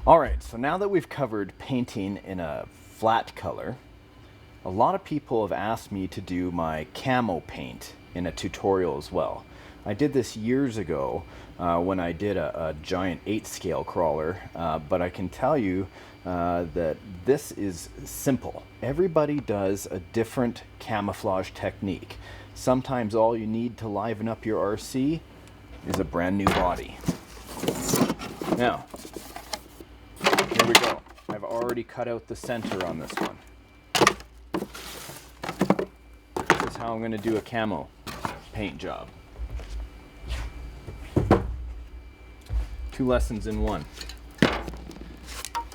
All right, so now that we've covered painting in a flat color, a lot of people have asked me to do my camo paint in a tutorial as well. I did this years ago when I did a giant 8-scale crawler, but I can tell you that this is simple. Everybody does a different camouflage technique. Sometimes all you need to liven up your RC is a brand new body. Now, here we go. I've already cut out the center on this one. This is how I'm going to do a camo paint job. 2 lessons in one.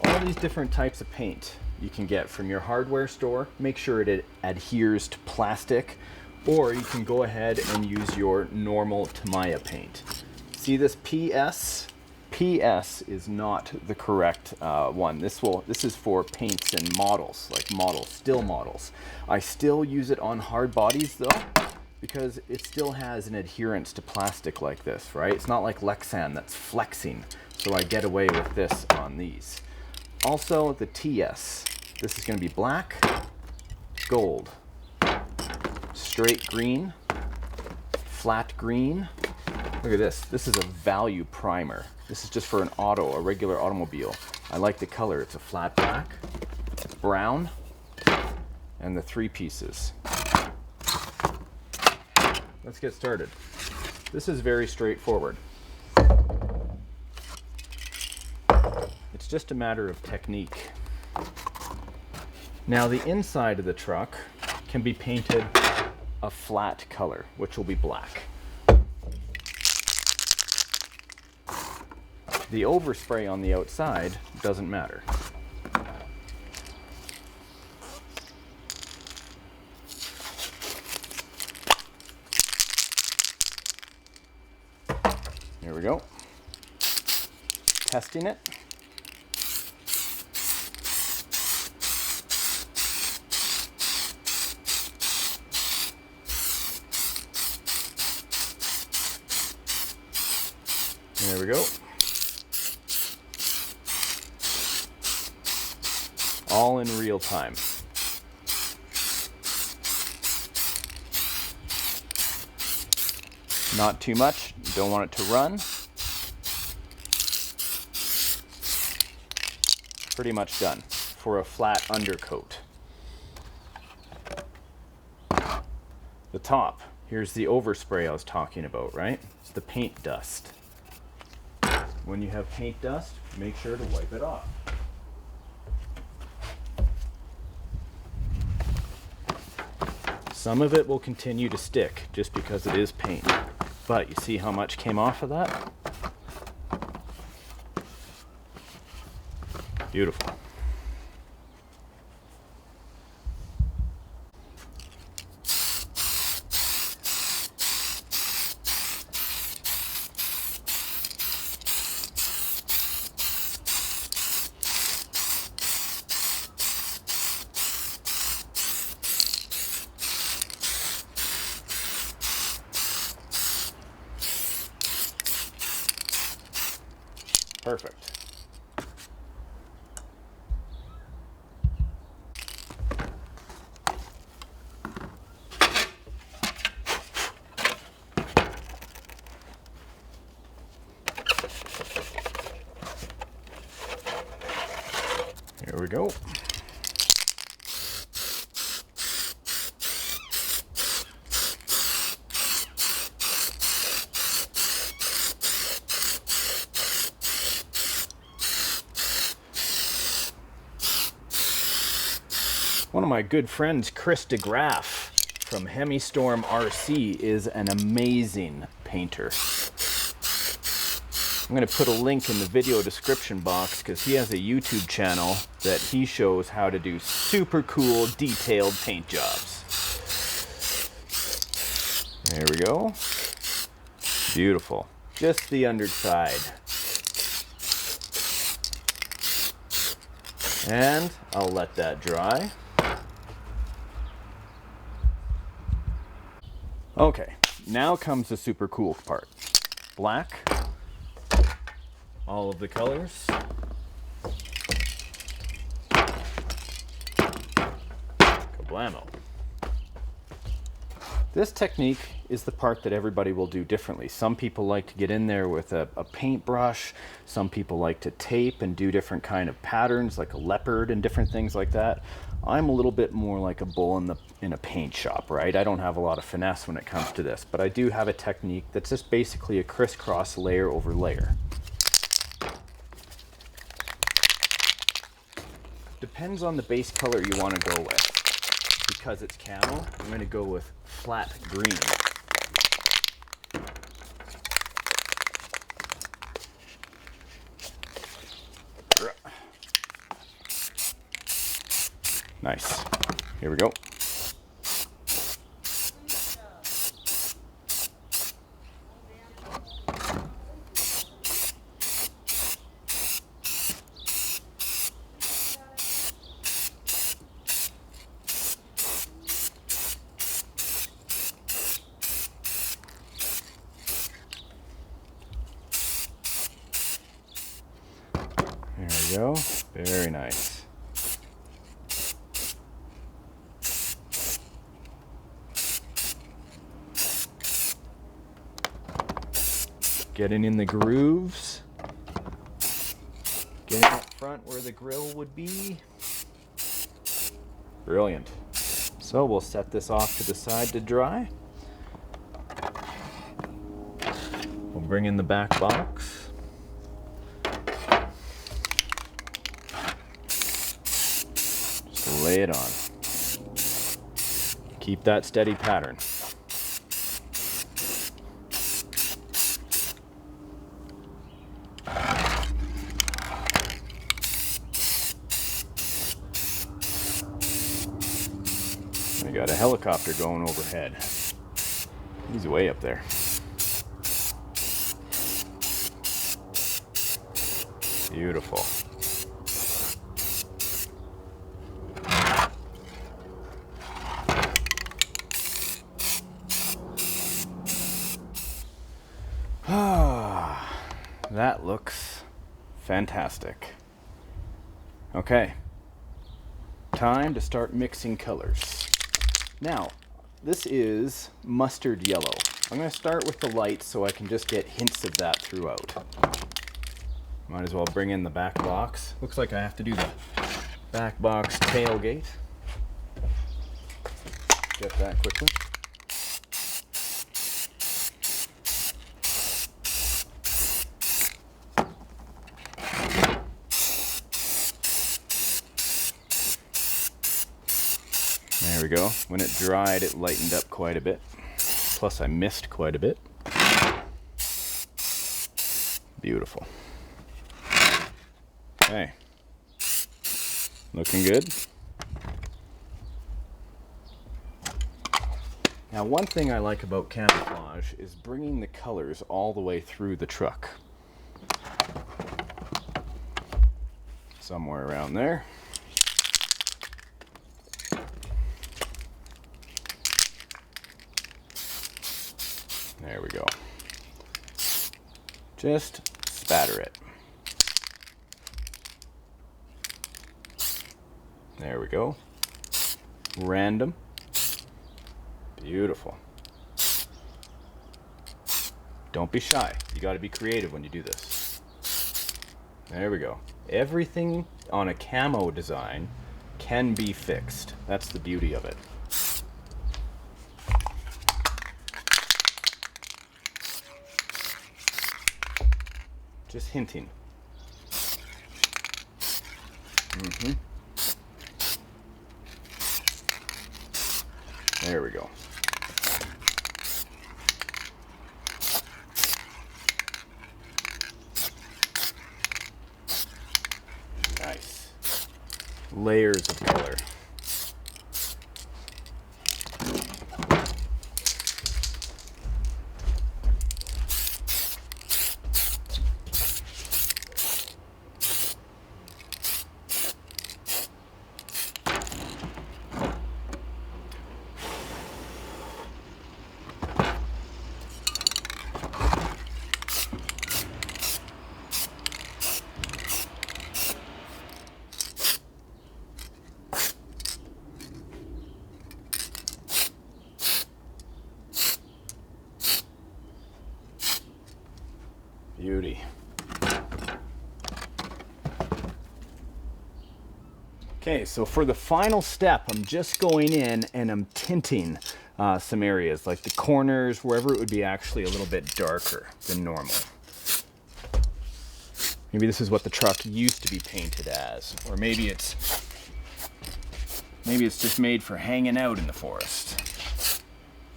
All these different types of paint you can get from your hardware store. Make sure it adheres to plastic, or you can go ahead and use your normal Tamiya paint. See this PS? PS is not the correct one. This is for paints and models, like still models. I still use it on hard bodies though, because it still has an adherence to plastic like this, right? It's not like Lexan that's flexing, so I get away with this on these. Also, the TS. This is going to be black, gold, straight green, flat green. Look at this. This is a value primer. This is just for a regular automobile. I like the color. It's a flat black, brown, and the 3 pieces. Let's get started. This is very straightforward. It's just a matter of technique. Now the inside of the truck can be painted a flat color, which will be black. The overspray on the outside doesn't matter. Here we go. Testing it. There we go. All in real time. Not too much, don't want it to run. Pretty much done for a flat undercoat. The top, here's the overspray I was talking about, right? It's the paint dust. When you have paint dust, make sure to wipe it off. Some of it will continue to stick just because it is paint. But you see how much came off of that? Beautiful. Perfect. Here we go. One of my good friends, Chris DeGraff from Hemistorm RC, is an amazing painter. I'm going to put a link in the video description box because he has a YouTube channel that he shows how to do super cool detailed paint jobs. There we go. Beautiful. Just the underside. And I'll let that dry. Okay, now comes the super cool part. Black, all of the colors. Blammo. This technique is the part that everybody will do differently. Some people like to get in there with a paintbrush. Some people like to tape and do different kind of patterns, like a leopard and different things like that. I'm a little bit more like a bull in a paint shop, right? I don't have a lot of finesse when it comes to this, but I do have a technique that's just basically a crisscross layer over layer. Depends on the base color you want to go with. Because it's camo, I'm going to go with flat green. Nice. Here we go. There we go. Very nice. Getting in the grooves. Getting up front where the grill would be. Brilliant. So we'll set this off to the side to dry. We'll bring in the back box. Lay it on. Keep that steady pattern. I got a helicopter going overhead. He's way up there. Beautiful. That looks fantastic. Okay, time to start mixing colors. Now, this is mustard yellow. I'm going to start with the light so I can just get hints of that throughout. Might as well bring in the back box. Looks like I have to do the back box tailgate. Get that quickly. There we go. When it dried, it lightened up quite a bit. Plus, I missed quite a bit. Beautiful. Okay. Looking good. Now, one thing I like about camouflage is bringing the colors all the way through the truck. Somewhere around there. There we go. Just spatter it. There we go. Random. Beautiful. Don't be shy. You got to be creative when you do this. There we go. Everything on a camo design can be fixed. That's the beauty of it. Just hinting. There we go. Nice. Layers of color. Okay, so for the final step, I'm just going in and I'm tinting some areas, like the corners, wherever it would be actually a little bit darker than normal. Maybe this is what the truck used to be painted as, or maybe it's just made for hanging out in the forest.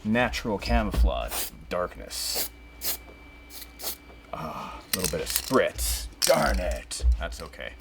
Natural camouflage, darkness. A little bit of spritz. Darn it. That's okay.